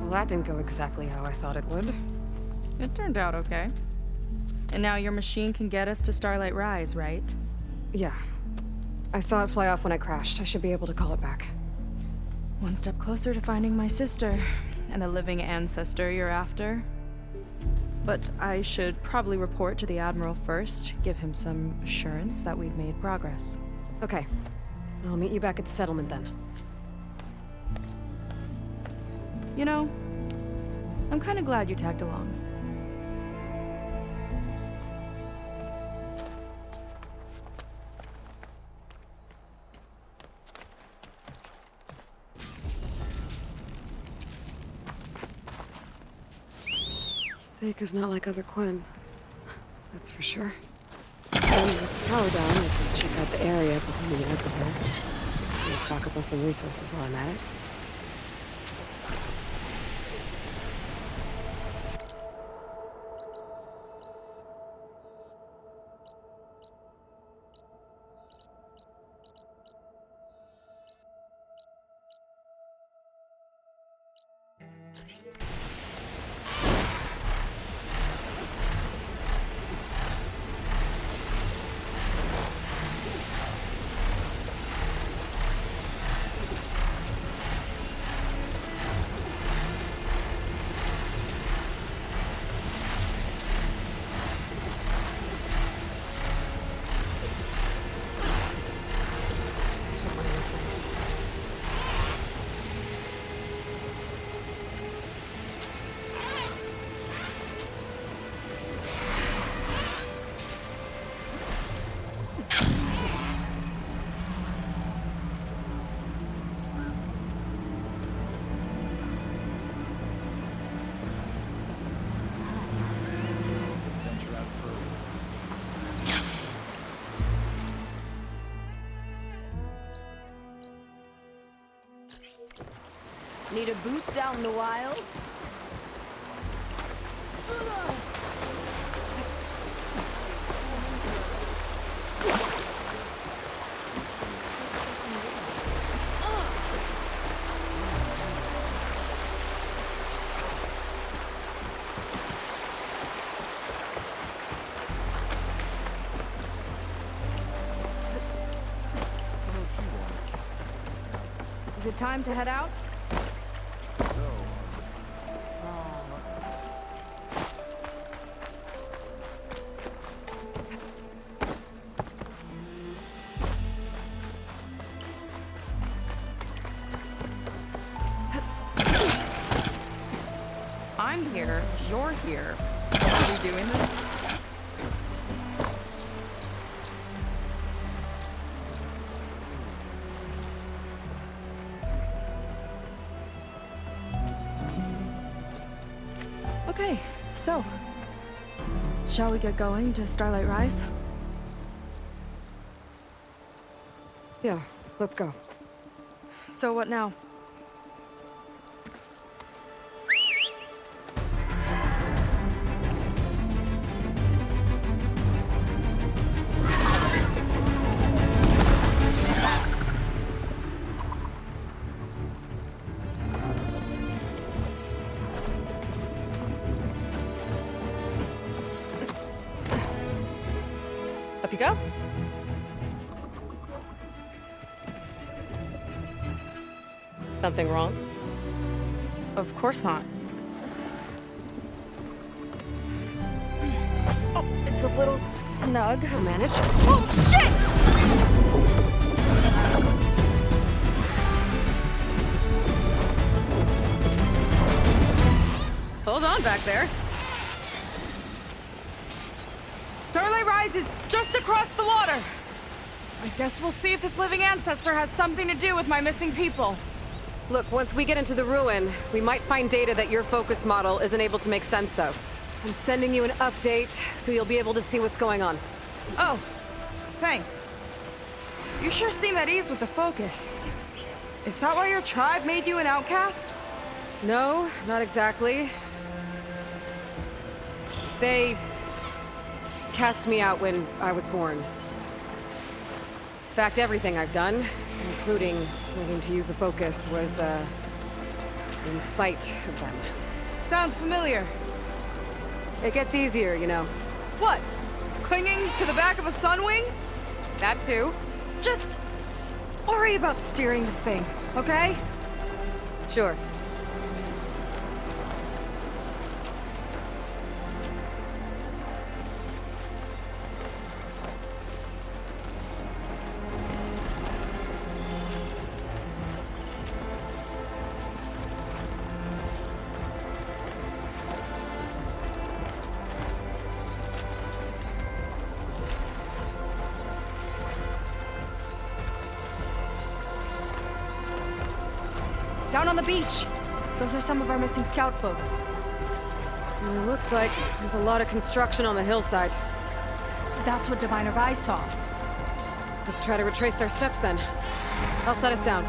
Well, that didn't go exactly how I thought it would. It turned out okay. And now your machine can get us to Starlight Rise, right? Yeah. I saw it fly off when I crashed. I should be able to call it back. One step closer to finding my sister, and the living ancestor you're after. But I should probably report to the Admiral first, give him some assurance that we've made progress. Okay. I'll meet you back at the settlement then. You know, I'm kind of glad you tagged along. Seika's not like other Quinn. That's for sure. And with the tower down, I can check out the area before meeting up with her. Let's talk about some resources while I'm at it. Need a boost out in the wild? Is it time to head out? I'm here, you're here. Are we doing this? Okay, so, shall we get going to Starlight Rise? Yeah, let's go. So what now? Up you go. Something wrong? Of course not. Oh, it's a little snug. I'll manage. Oh, shit! Hold on back there. Starlight Rise is just across the water. I guess we'll see if this living ancestor has something to do with my missing people. Look, once we get into the ruin, we might find data that your focus model isn't able to make sense of. I'm sending you an update, so you'll be able to see what's going on. Oh, thanks. You sure seem at ease with the focus. Is that why your tribe made you an outcast? No, not exactly. They cast me out when I was born. In fact, everything I've done, including learning to use a focus, was, in spite of them. Sounds familiar. It gets easier, you know. What? Clinging to the back of a sunwing? That too. Just worry about steering this thing, okay? Sure. Down on the beach. Those are some of our missing scout boats. It looks like there's a lot of construction on the hillside. That's what Diviner Vi saw. Let's try to retrace their steps then. I'll set us down.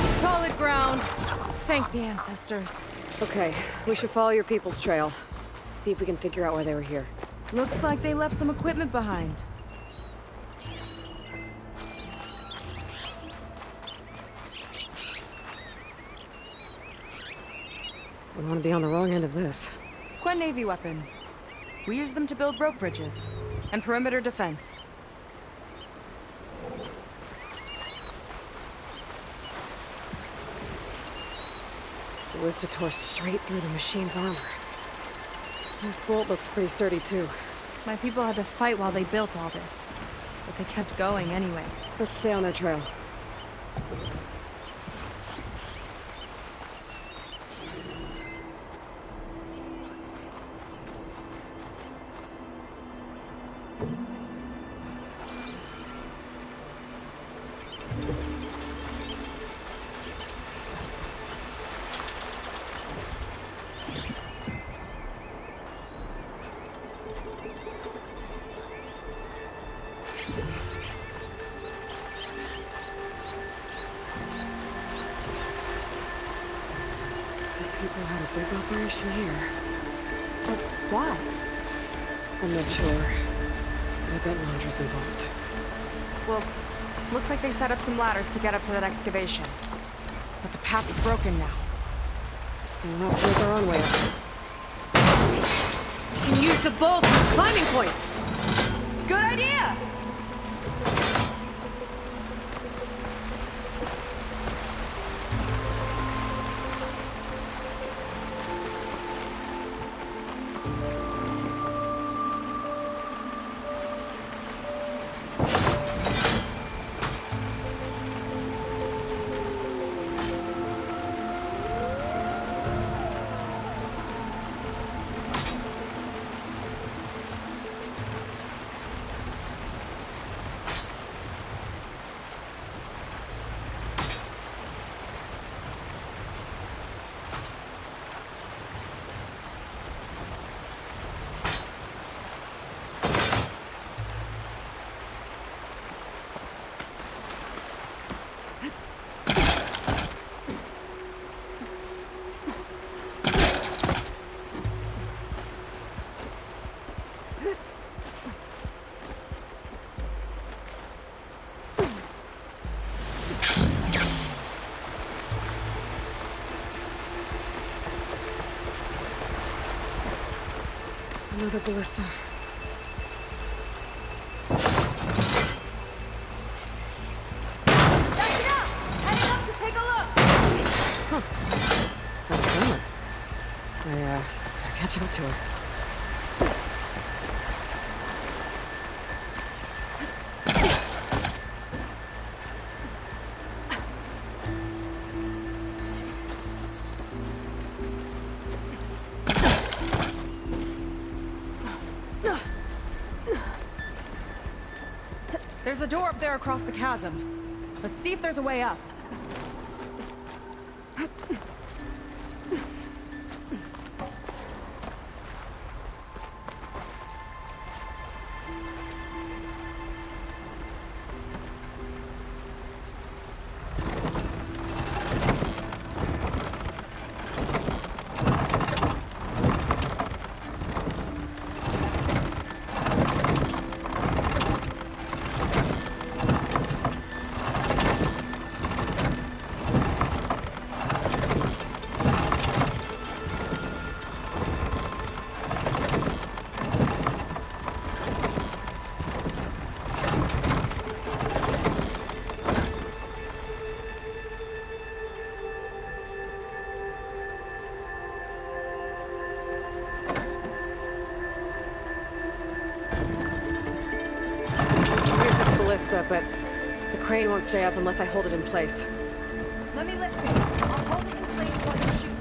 Solid ground. Thank the ancestors. Okay, we should follow your people's trail. See if we can figure out why they were here. Looks like they left some equipment behind. We want to be on the wrong end of this. Quen Navy weapon. We use them to build rope bridges and perimeter defense. The ballista tore straight through the machine's armor. This bolt looks pretty sturdy too. My people had to fight while they built all this, but they kept going anyway. Let's stay on their trail. People had a big operation here. But why? I'm not sure. I bet Londra's involved. Well, looks like they set up some ladders to get up to that excavation. But the path's broken now. We'll have to make our own way up. We can use the bolts as Climbing points! Good idea! Another ballista. Back it up! Heading up to take a look! That's coming. Gotta catch up to her. There's a door up there across the chasm. Let's see if there's a way up. up, but the crane won't stay up unless I hold it in place. Let me lift it. I'll hold it in place while you shoot.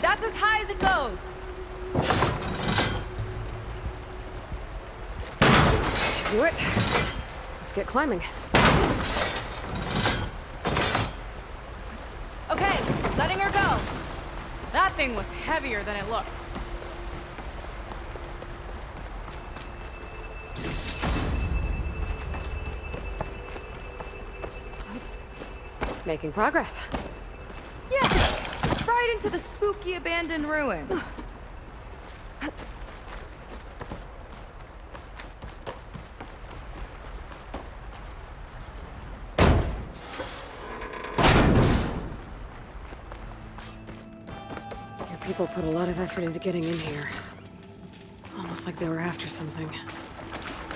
That's as high as it goes. Should do it. Let's get climbing. Okay, letting her go. That thing was heavier than it looked. Making progress. Yeah, right into the spooky abandoned ruin. Your people put a lot of effort into getting in here. Almost like they were after something.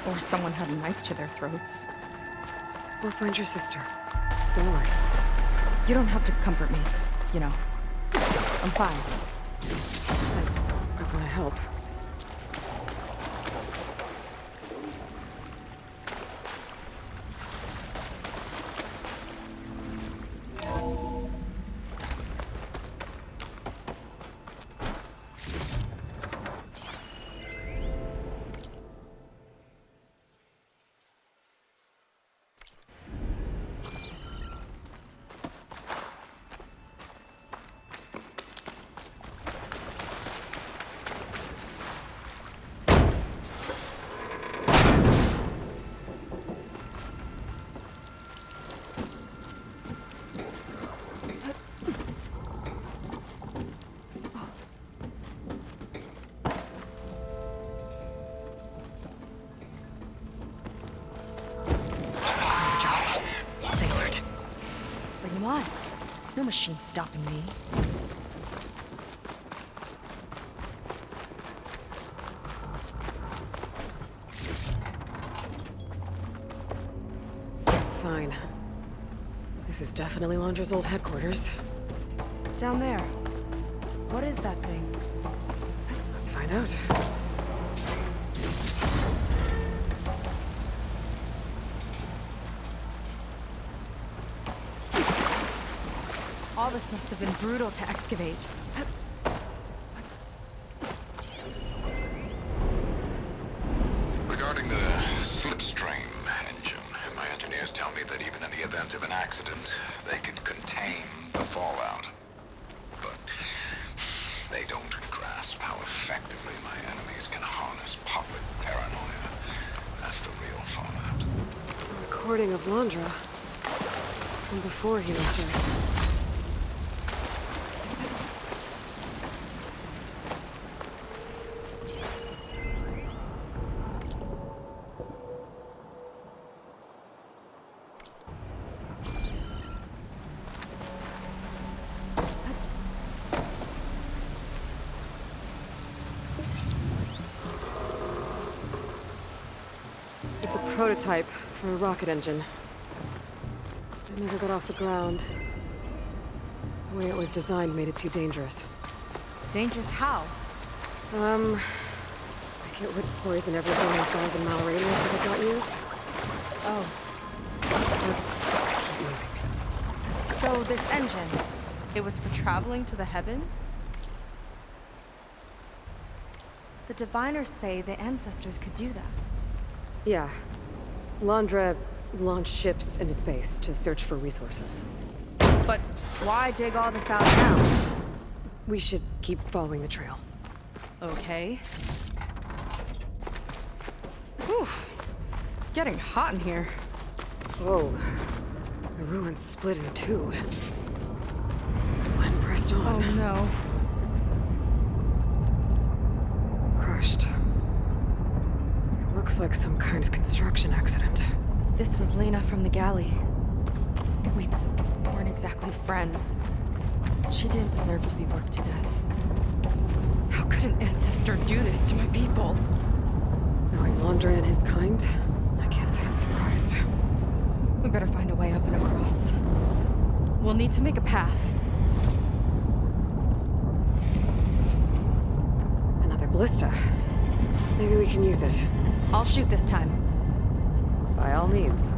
Or someone had a knife to their throats. We'll find your sister. Don't worry. You don't have to comfort me, you know. I'm fine. I want to help. Stay alert. Bring them on. No machine stopping me. That sign. This is definitely Londra's old headquarters. Down there. What is that thing? Let's find out. All this must have been brutal to excavate. Regarding the slipstream engine, my engineers tell me that even in the event of an accident, they can contain the fallout. But they don't grasp how effectively my enemies can harness public paranoia. That's the real fallout. A recording of Londra. From before he left Earth. It's a prototype for a rocket engine. It never got off the ground. The way it was designed made it too dangerous. Dangerous how? Like it would poison everything in a 1,000-mile radius if it got used. Oh, Let's keep moving. so this engine, it was for traveling to the heavens? The diviners say the ancestors could do that. Yeah. Londra launched ships into space to search for resources. But why dig all this out now? We should keep following the trail. Okay. Whew. Getting hot in here. Whoa. The ruins split in two. When pressed on. Oh no. Crushed. It looks like some kind of construction accident. This was Lena from the galley. We weren't exactly friends. She didn't deserve to be worked to death. How could an ancestor do this to my people? Knowing Londra and his kind, I can't say I'm surprised. We better find a way up and across. We'll need to make a path. Another ballista. Maybe we can use it. I'll shoot this time. By all means.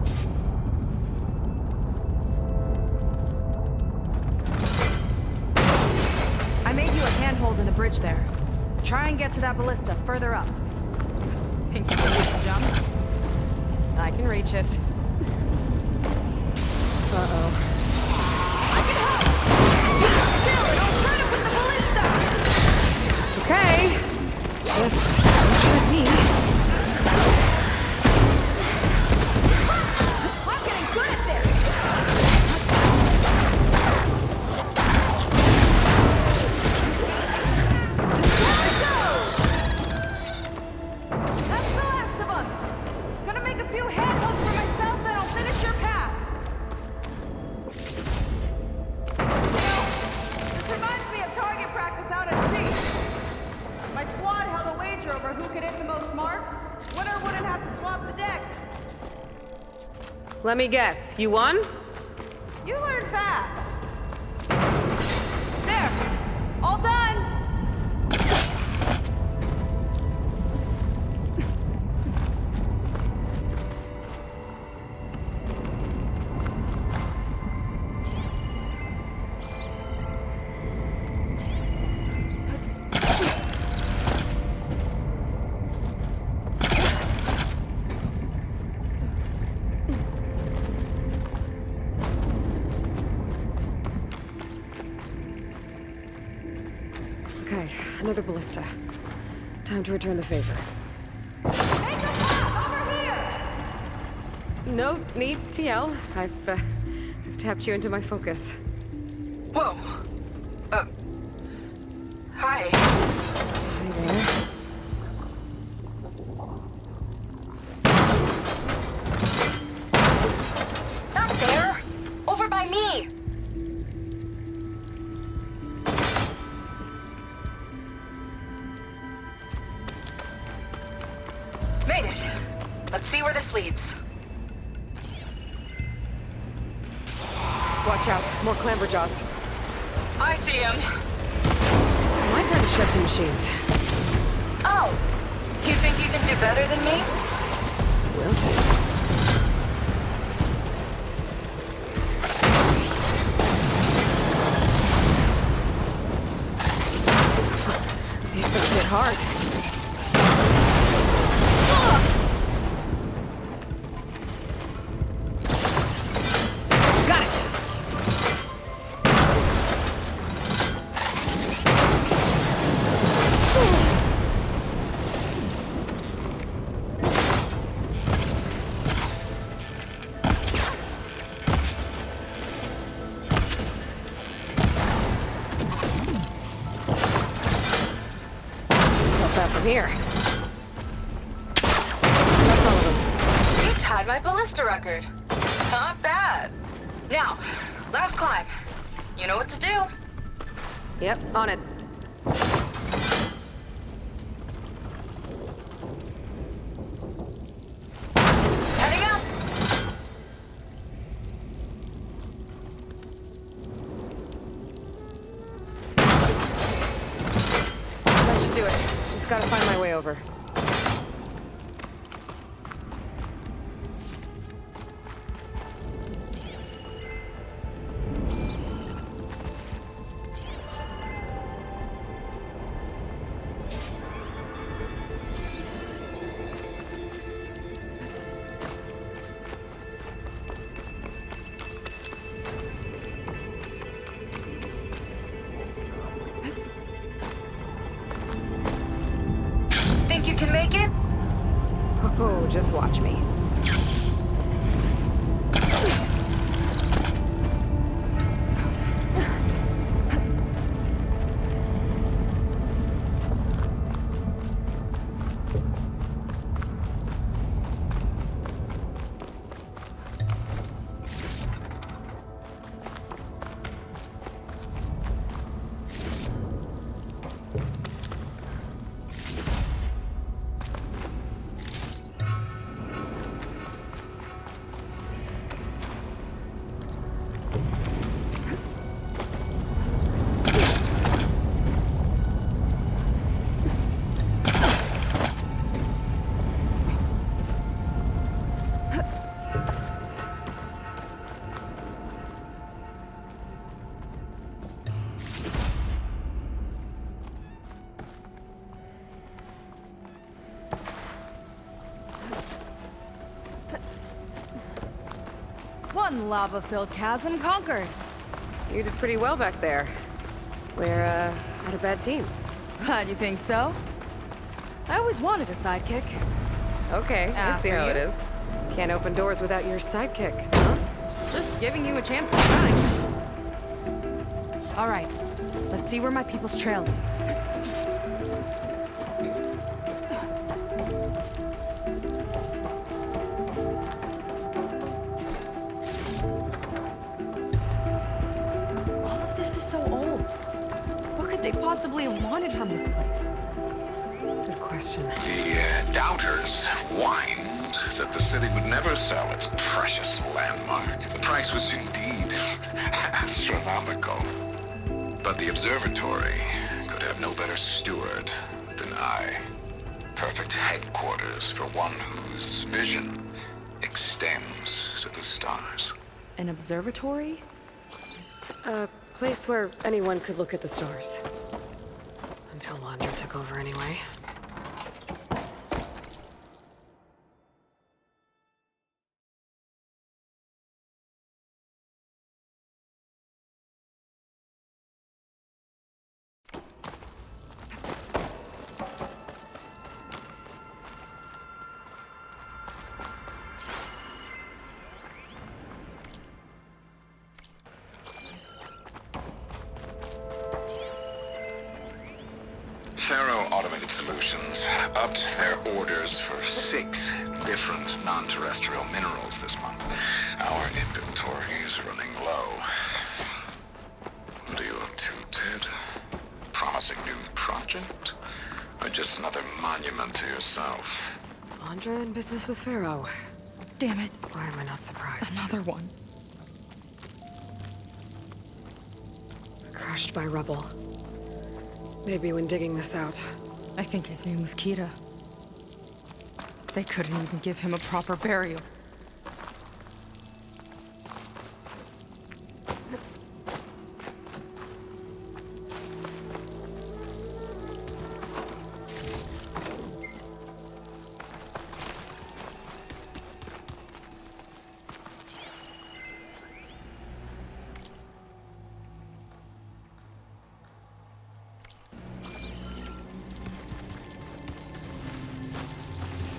I made you a handhold in the bridge there. Try and get to that ballista further up. Think you can jump? I can reach it. Uh-oh. I can help! Keep still and I'll try to put the ballista! Okay. Just don't shoot me. I'm getting good at this! There we go! That's the last of them! Gonna make a few handholds for myself, then I'll finish your path. This reminds me of target practice out at sea. My squad held a wager over who could hit the most marks. Winner wouldn't have to swap the decks. Let me guess. You won? You learn fast. There. All done. Okay, another ballista. Time to return the favor. Make a path over here. No need, TL. I've tapped you into my focus. Whoa. Hi. Hi there. Not there. Over by me. Made it. Let's see where this leads. Watch out. More clamberjaws. I see him. It's my turn to check the machines. Oh. You think you can do better than me? We'll see. These things hit hard. Got it! Not bad from here. That's all of them. You tied my ballista record. Not bad. Now, last climb. You know what to do. Yep, on it. Heading up. That should do it. Just gotta find my way over. Just watch me. One lava-filled chasm conquered. You did pretty well back there. We're, not a bad team. Glad you think so. I always wanted a sidekick. Okay, I see After how you. it is. Can't open doors without your sidekick, huh? Just giving you a chance to shine. All right, let's see where my people's trail leads. All of this is so old. What could they possibly have wanted from this place? Good question. The doubters whined that the city would never sell its precious landmark. The price was indeed astronomical. But the observatory could have no better steward than I. Perfect headquarters for one whose vision extends to the stars. An observatory? A place where anyone could look at the stars. Until Laundra took over anyway. Faro Automated Solutions upped their orders for 6 different non-terrestrial minerals this month. Our inventory is running low. What are you up to, Ted? Promising new project? Or just another monument to yourself? Laundra in business with Pharaoh. Damn it, Why am I not surprised? another one. Crushed by rubble. Maybe when digging this out. I think his name was Kita. They couldn't even give him a proper burial.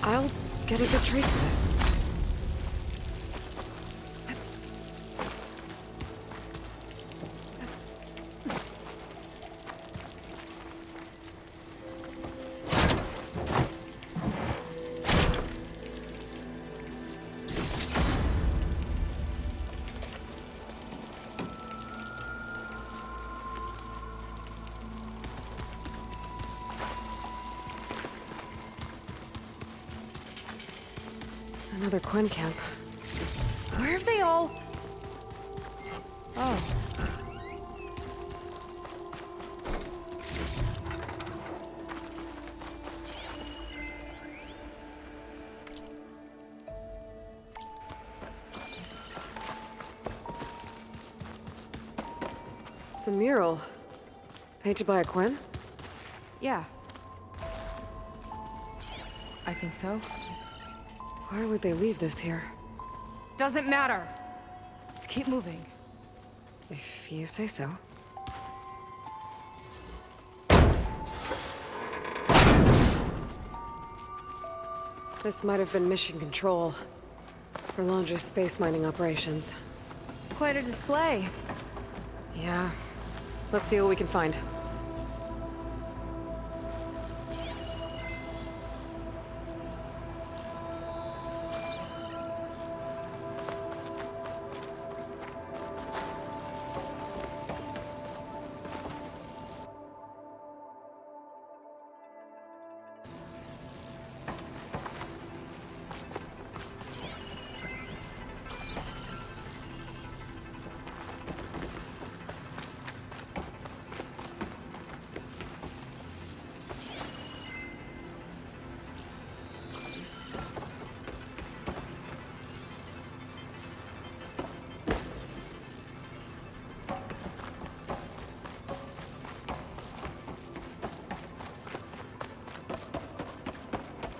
I'll get a good trade for this. Another Quinn camp. Where have they all... Oh. It's a mural. Painted by a Quinn? Yeah. I think so. Why would they leave this here? Doesn't matter. Let's keep moving. If you say so. This might have been mission control for Laundra's space mining operations. Quite a display. Yeah. Let's see what we can find.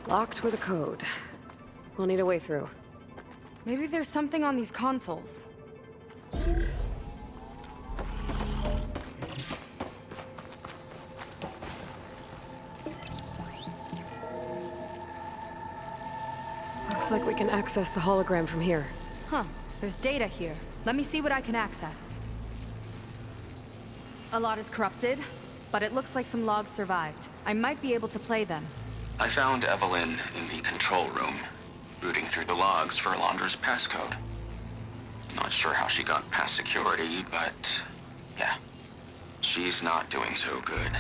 Locked with a code. We'll need a way through. Maybe there's something on these consoles. Looks like we can access the hologram from here. Huh, there's data here. Let me see what I can access. A lot is corrupted, but it looks like some logs survived. I might be able to play them. I found Evelyn in the control room, rooting through the logs for Alondra's passcode. Not sure how she got past security, but yeah, she's not doing so good.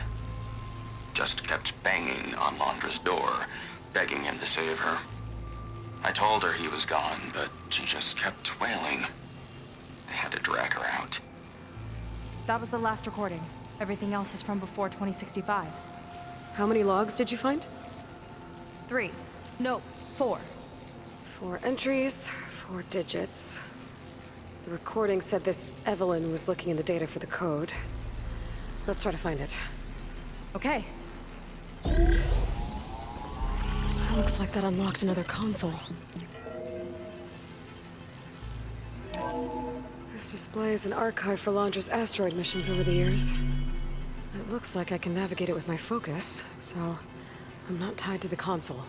Just kept banging on Alondra's door, begging him to save her. I told her he was gone, but she just kept wailing. They had to drag her out. That was the last recording. Everything else is from before 2065. How many logs did you find? 3. No, 4. 4 entries, 4 digits. The recording said this Evelyn was looking in the data for the code. Let's try to find it. Okay. Looks like that unlocked another console. This displays an archive for Laundra's asteroid missions over the years. It looks like I can navigate it with my focus, so I'm not tied to the console.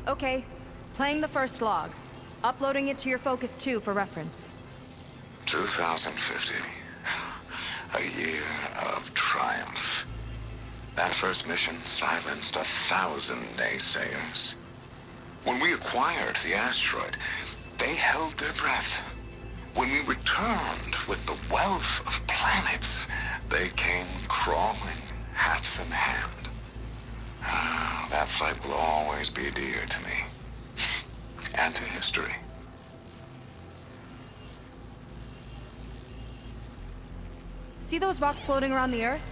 Okay. Playing the first log. Uploading it to your Focus 2 for reference. 2050. A year of triumph. That first mission silenced 1,000 naysayers. When we acquired the asteroid, they held their breath. When we returned with the wealth of planets, they came crawling, hats in hand. That fight will always be dear to me. And to history. See those rocks floating around the Earth?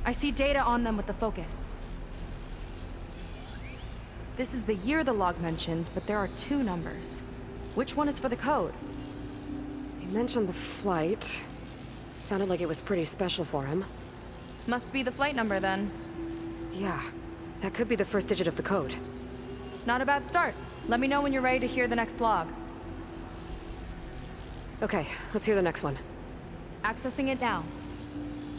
I see data on them with the focus. This is the year the log mentioned, but there are 2 numbers. Which one is for the code? He mentioned the flight. Sounded like it was pretty special for him. Must be the flight number then. Yeah, that could be the first digit of the code. Not a bad start. Let me know when you're ready to hear the next log. Okay, let's hear the next one. Accessing it now.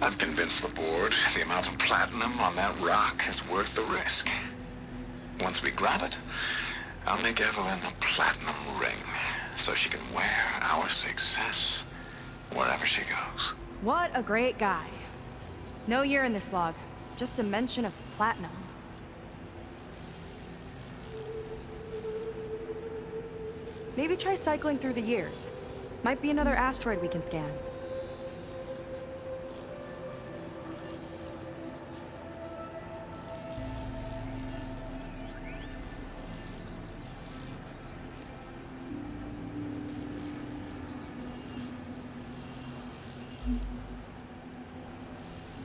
I've convinced the board the amount of platinum on that rock is worth the risk. Once we grab it, I'll make Evelyn a platinum ring so she can wear our success wherever she goes. What a great guy. No year in this log, just a mention of platinum. Maybe try cycling through the years. Might be another asteroid we can scan.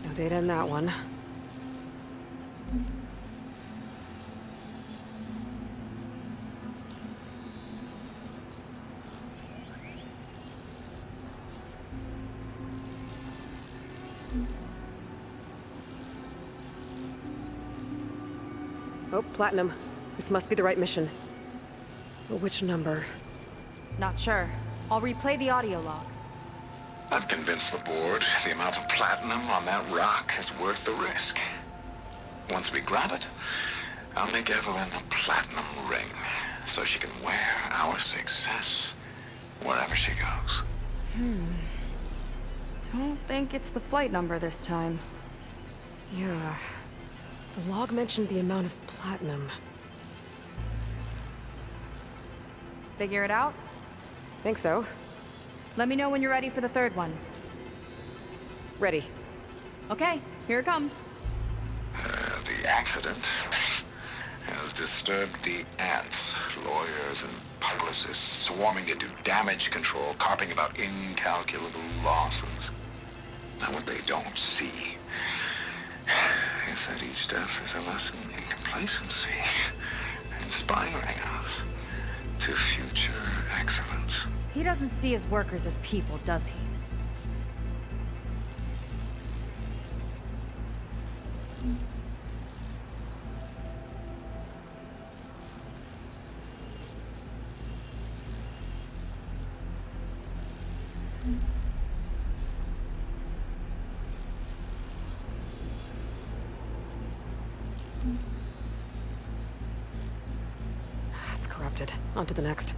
No data in that one. Oh, platinum. This must be the right mission. But which number? Not sure. I'll replay the audio log. I've convinced the board the amount of platinum on that rock is worth the risk. Once we grab it, I'll make Evelyn a platinum ring so she can wear our success wherever she goes. Don't think it's the flight number this time. Yeah. The log mentioned the amount of platinum. Figure it out? Think so. Let me know when you're ready for the third one. Ready. Okay, here it comes. The accident has disturbed the ants, lawyers and publicists swarming to do damage control, carping about incalculable losses. Now what they don't see is that each death is a lesson in complacency, inspiring us to future excellence. He doesn't see his workers as people, does he? That's corrupted. On to the next.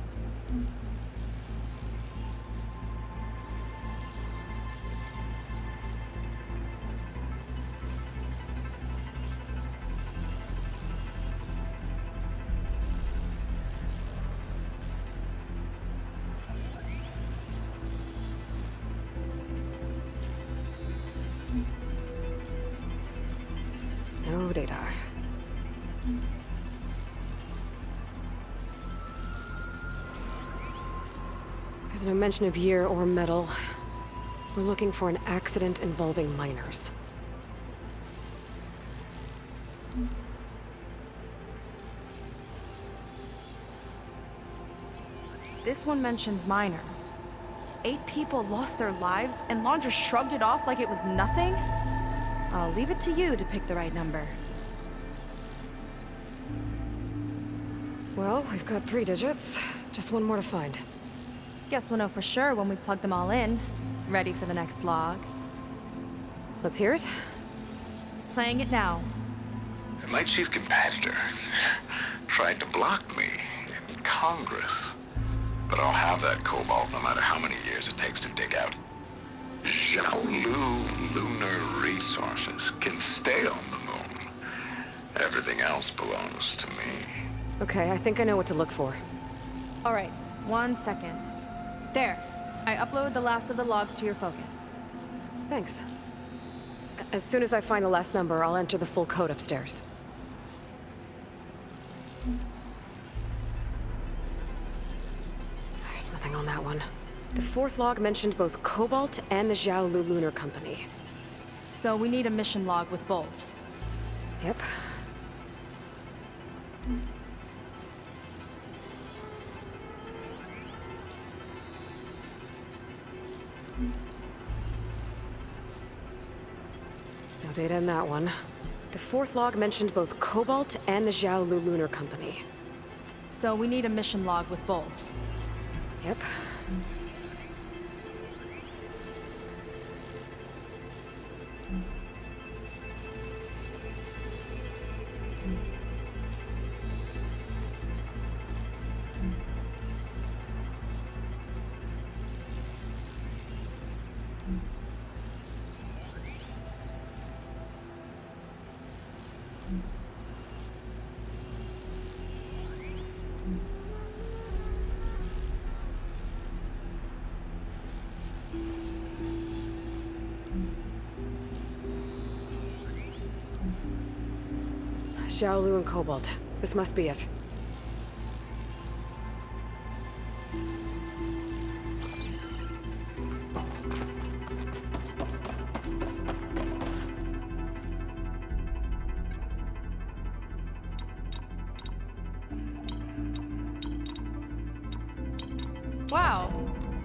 No data. There's no mention of year or metal. We're looking for an accident involving miners. This one mentions miners. 8 people lost their lives, and Laundra shrugged it off like it was nothing? I'll leave it to you to pick the right number. Well, we've got 3 digits. Just one more to find. Guess we'll know for sure when we plug them all in. Ready for the next log. Let's hear it. Playing it now. My chief competitor tried to block me in Congress. But I'll have that cobalt no matter how many years it takes to dig out. Xiaolu lunar resources can stay on the moon. Everything else belongs to me. Okay, I think I know what to look for. All right, 1 second. There. I uploaded the last of the logs to your focus. Thanks. As soon as I find the last number, I'll enter the full code upstairs. There's nothing on that one. The 4th log mentioned both Cobalt and the Xiaolu Lunar Company. So we need a mission log with both. Yep. No data in that one. The 4th log mentioned both Cobalt and the Xiaolu Lunar Company. So we need a mission log with both. Yep. Xiaolu and Cobalt. This must be it. Wow,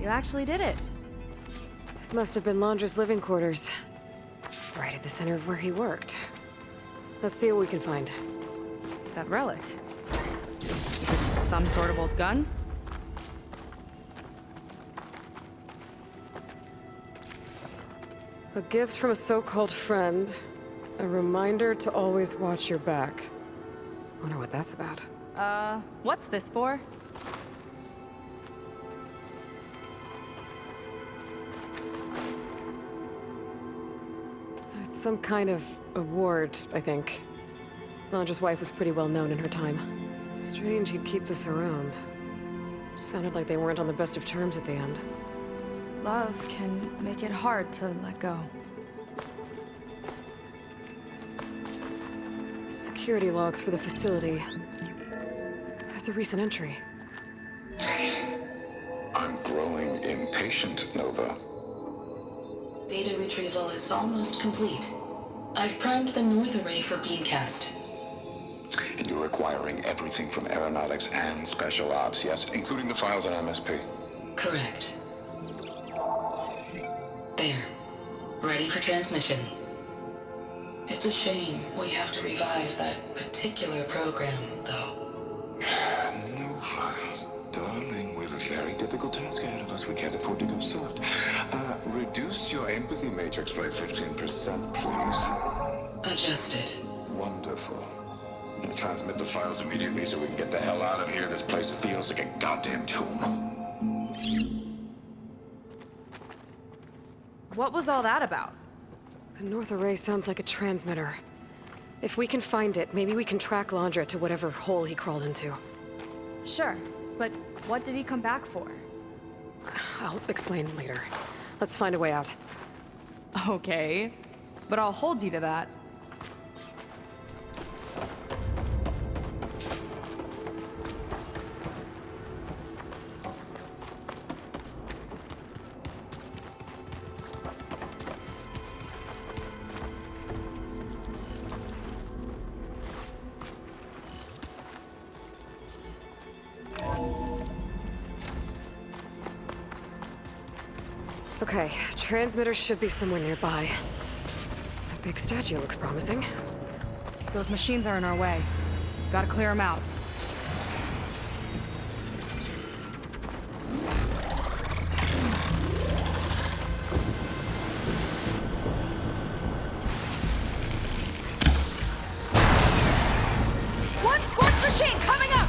you actually did it. This must have been Laundra's living quarters. Right at the center of where he worked. Let's see what we can find. That relic. Some sort of old gun? A gift from a so-called friend. A reminder to always watch your back. Wonder what that's about. What's this for? It's some kind of award, I think. Londra's wife was pretty well known in her time. Strange he'd keep this around. Sounded like they weren't on the best of terms at the end. Love can make it hard to let go. Security logs for the facility. There's a recent entry. I'm growing impatient, Nova. Data retrieval is almost complete. I've primed the north array for beamcast. And you're acquiring everything from aeronautics and special ops, yes? Including the files on MSP. Correct. There. Ready for transmission. It's a shame we have to revive that particular program, though. Nova, darling, we have a very difficult task ahead of us. We can't afford to go soft. Reduce your empathy matrix by 15%, please. Adjusted. Wonderful. Transmit the files immediately so we can get the hell out of here. This place feels like a goddamn tomb. What was all that about? The North Array sounds like a transmitter. If we can find it, maybe we can track Londra to whatever hole he crawled into. Sure, but what did he come back for? I'll explain later. Let's find a way out. Okay, but I'll hold you to that. Okay, transmitter should be somewhere nearby. That big statue looks promising. Those machines are in our way. Gotta clear them out. One scorch machine coming up!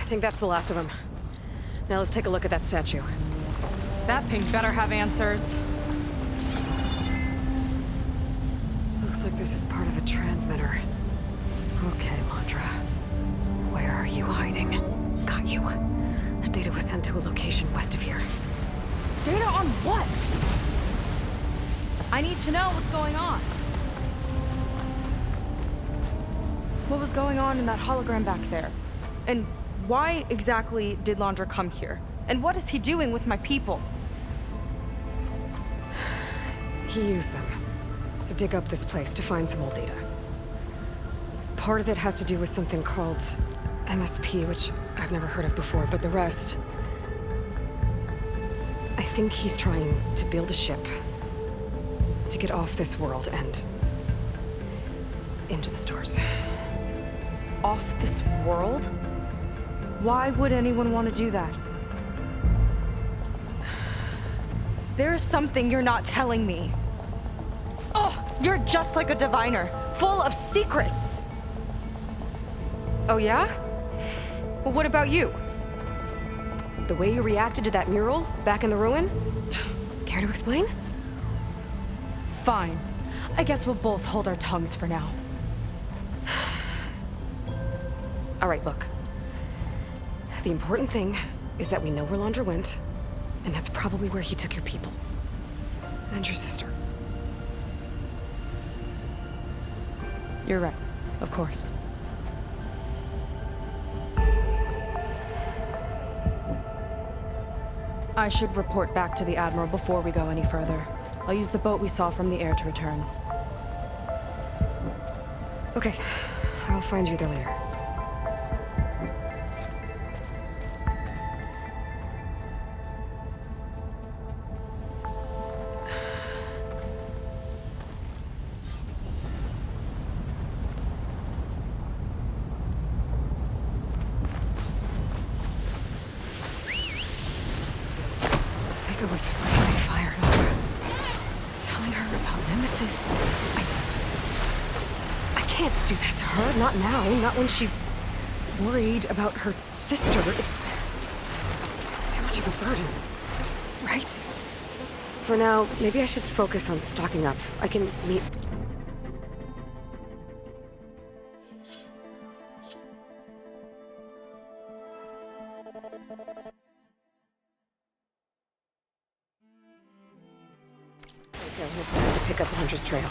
think that's the last of them. Now let's take a look at that statue. That thing better have answers. Looks like this is part of a transmitter. Okay, Landra. Where are you hiding? Got you. The data was sent to a location west of here. Data on what? I need to know what's going on. What was going on in that hologram back there? And why exactly did Landra come here? And what is he doing with my people? He used them to dig up this place to find some old data. Part of it has to do with something called MSP, which I've never heard of before, but the rest... I think he's trying to build a ship to get off this world and into the stars. Off this world? Why would anyone want to do that? There's something you're not telling me. Oh, you're just like a diviner, full of secrets. Oh yeah? Well, what about you? The way you reacted to that mural back in the ruin? Care to explain? Fine. I guess we'll both hold our tongues for now. All right, look. The important thing is that we know where Landra went, and that's probably where he took your people. And your sister. You're right. Of course. I should report back to the Admiral before we go any further. I'll use the boat we saw from the air to return. Okay. I'll find you there later. Seika was really fired up. Telling her about Nemesis. I can't do that to her. Not now. Not when she's worried about her sister. It's too much of a burden. Right? For now, maybe I should focus on stocking up. I can meet... Okay, it's time to pick up Hunter's trail.